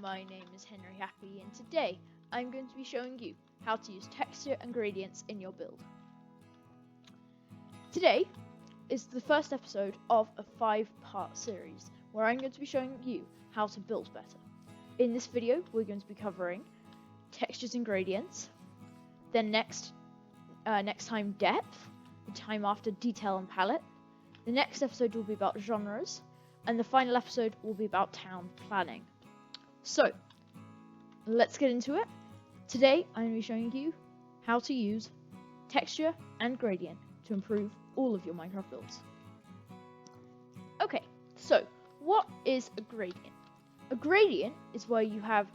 my name is Henry Happy, and today I'm going to be showing you how to use texture and gradients in your build. Today is the first episode of a 5-part series where I'm going to be showing you how to build better. In this video we're going to be covering textures and gradients, then next time depth, the time after detail and palette, the next episode will be about genres, and the final episode will be about town planning. So, let's get into it. Today, I'm going to be showing you how to use texture and gradient to improve all of your Minecraft builds. Okay, so what is a gradient? A gradient is where you have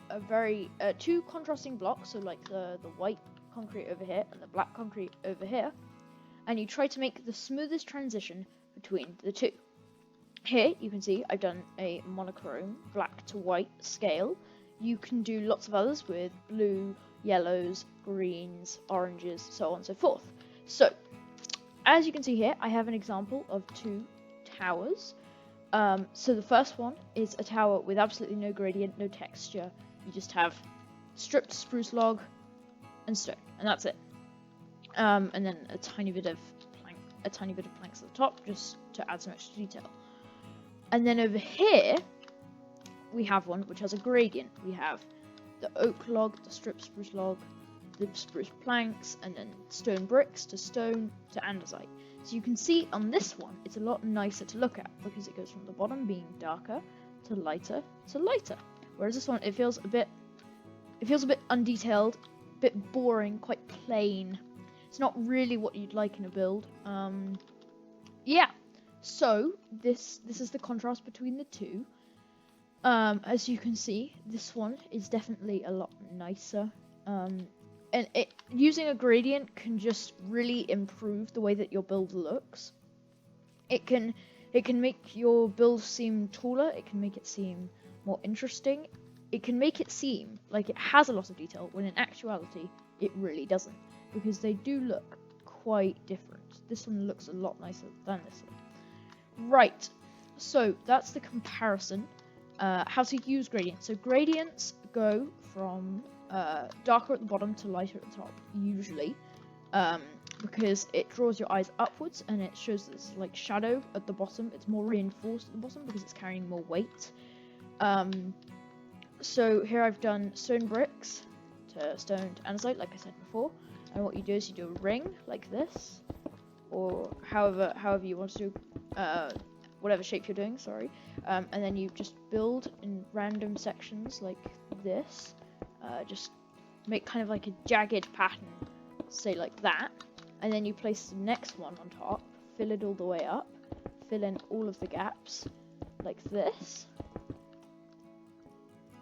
two contrasting blocks, so like the white concrete over here and the black concrete over here, and you try to make the smoothest transition between the two. Here you can see I've done a monochrome black to white scale. You can do lots of others with blue, yellows, greens, oranges, so on and so forth. So as you can see here, I have an example of two towers. So the first one is a tower with absolutely no gradient, no texture. You just have stripped spruce log and stone, and that's it. And then a tiny bit of planks at the top, just to add some extra detail. And then over here, we have one which has a gradient. We have the oak log, the stripped spruce log, the spruce planks, and then stone bricks to stone to andesite. So you can see on this one, it's a lot nicer to look at because it goes from the bottom being darker to lighter to lighter. Whereas this one, it feels a bit undetailed, a bit boring, quite plain. It's not really what you'd like in a build. Yeah. So this is the contrast between the two. As you can see, this one is definitely a lot nicer. And using a gradient can just really improve the way that your build looks. It can make your build seem taller. It can make it seem more interesting. It can make it seem like it has a lot of detail when in actuality it really doesn't, because they do look quite different. This one looks a lot nicer than this one. Right, so that's the comparison. How to use gradients. So gradients go from darker at the bottom to lighter at the top, usually, because it draws your eyes upwards and it shows this like shadow at the bottom. It's more reinforced at the bottom because it's carrying more weight. So here I've done stone bricks to stone to andesite, like I said before. And what you do is you do a ring like this, or however you want to do, whatever shape you're doing, sorry. And then you just build in random sections like this. Just make kind of like a jagged pattern, say like that. And then you place the next one on top, fill it all the way up, fill in all of the gaps like this.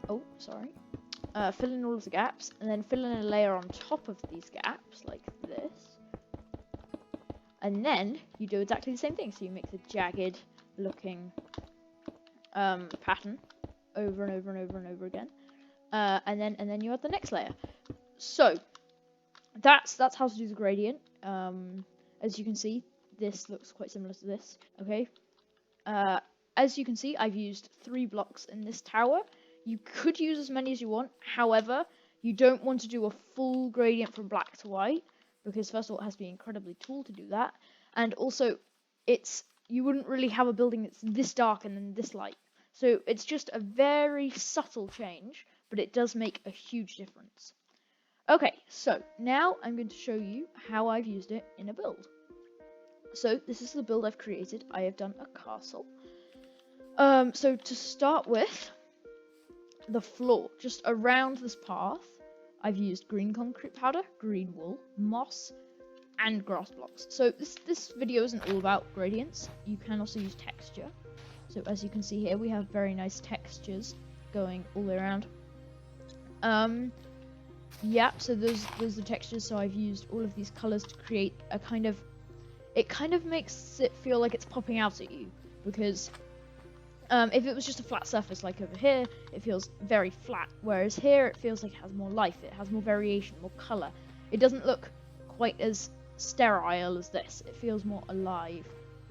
Oh, sorry. Fill in all of the gaps, and then fill in a layer on top of these gaps, like this. And then you do exactly the same thing. So you make the jagged looking pattern over and over and over and over again. And then you add the next layer. So that's how to do the gradient. As you can see, this looks quite similar to this. Okay. As you can see, I've used 3 blocks in this tower. You could use as many as you want. However, you don't want to do a full gradient from black to white, because first of all, it has to be incredibly tall to do that. And also, you wouldn't really have a building that's this dark and then this light. So it's just a very subtle change, but it does make a huge difference. Okay, so now I'm going to show you how I've used it in a build. So this is the build I've created. I have done a castle. So to start with, the floor, just around this path, I've used green concrete powder, green wool, moss, and grass blocks. So this video isn't all about gradients. You can also use texture. So as you can see here, we have very nice textures going all the way around. Yeah, so those are the textures. So I've used all of these colors to create a kind of, it kind of makes it feel like it's popping out at you, because if it was just a flat surface like over here, it feels very flat, whereas here it feels like it has more life, it has more variation, more colour. It doesn't look quite as sterile as this. It feels more alive,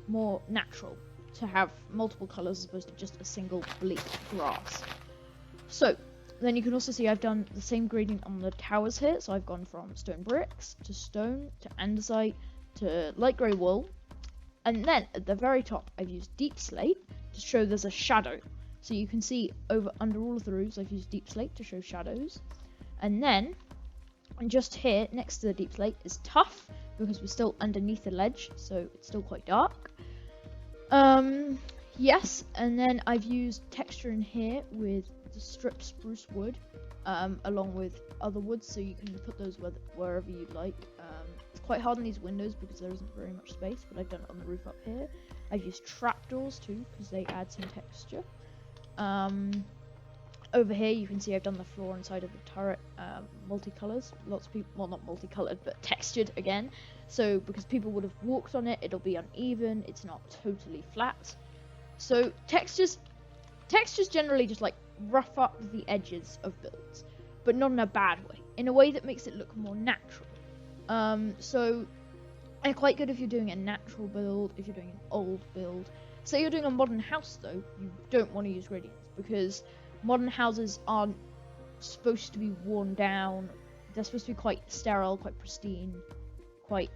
more natural to have multiple colours as opposed to just a single bleak grass. So Then you can also see I've done the same gradient on the towers here. So I've gone from stone bricks to stone to andesite to light grey wool. And then at the very top, I've used deep slate to show there's a shadow. So you can see under all of the roofs, I've used deep slate to show shadows. And then just here next to the deep slate is tough because we're still underneath the ledge, so it's still quite dark. Yes, and then I've used texture in here with the stripped spruce wood, along with other woods, so you can put those wherever you like. It's quite hard on these windows because there isn't very much space, but I've done it on the roof up here. I've used trapdoors too because they add some texture. Over here you can see I've done the floor inside of the turret multicolours. Lots of people, well, not multicolored, but textured again. So because people would have walked on it, it'll be uneven. It's not totally flat. So textures generally just like rough up the edges of builds, but not in a bad way. In a way that makes it look more natural. So they're quite good if you're doing a natural build, if you're doing an old build. Say you're doing a modern house though, you don't want to use gradients because modern houses aren't supposed to be worn down. They're supposed to be quite sterile, quite pristine, quite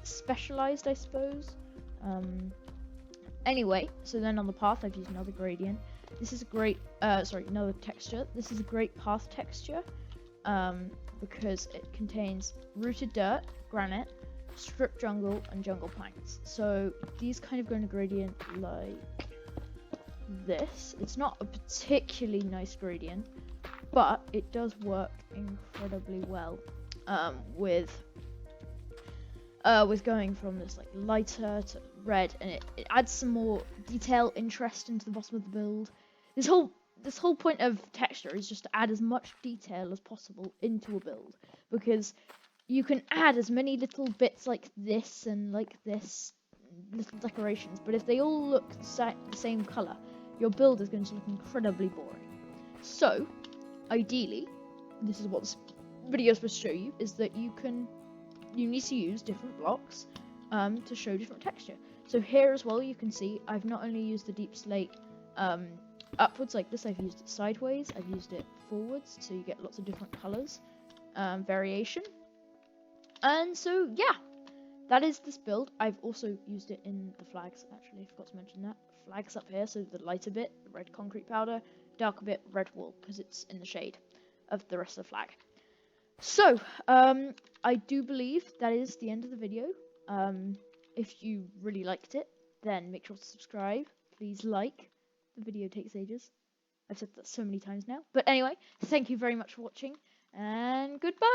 specialized, I suppose. Anyway, so then on the path, I've used another gradient. This is a great, another texture. This is a great path texture because it contains rooted dirt, granite, stripped jungle, and jungle planks. So these kind of go in a gradient like this. It's not a particularly nice gradient, but it does work incredibly well with going from this like lighter to red, and it adds some more detail, interest into the bottom of the build. This whole point of texture is just to add as much detail as possible into a build, because you can add as many little bits like this and like this, little decorations, but if they all look the same color, your build is going to look incredibly boring. So, ideally, this is what this video is supposed to show you, is that you need to use different blocks to show different texture. So here as well, you can see I've not only used the deep slate upwards like this, I've used it sideways, I've used it forwards, so you get lots of different colors, variation. And so yeah, that is this build. I've also used it in the flags, actually, I forgot to mention that. Flags up here, so the lighter bit, red concrete powder, darker bit, red wool, because it's in the shade of the rest of the flag. So, I do believe that is the end of the video. If you really liked it, then make sure to subscribe. Please like. The video takes ages. I've said that so many times now. But anyway, thank you very much for watching, and goodbye!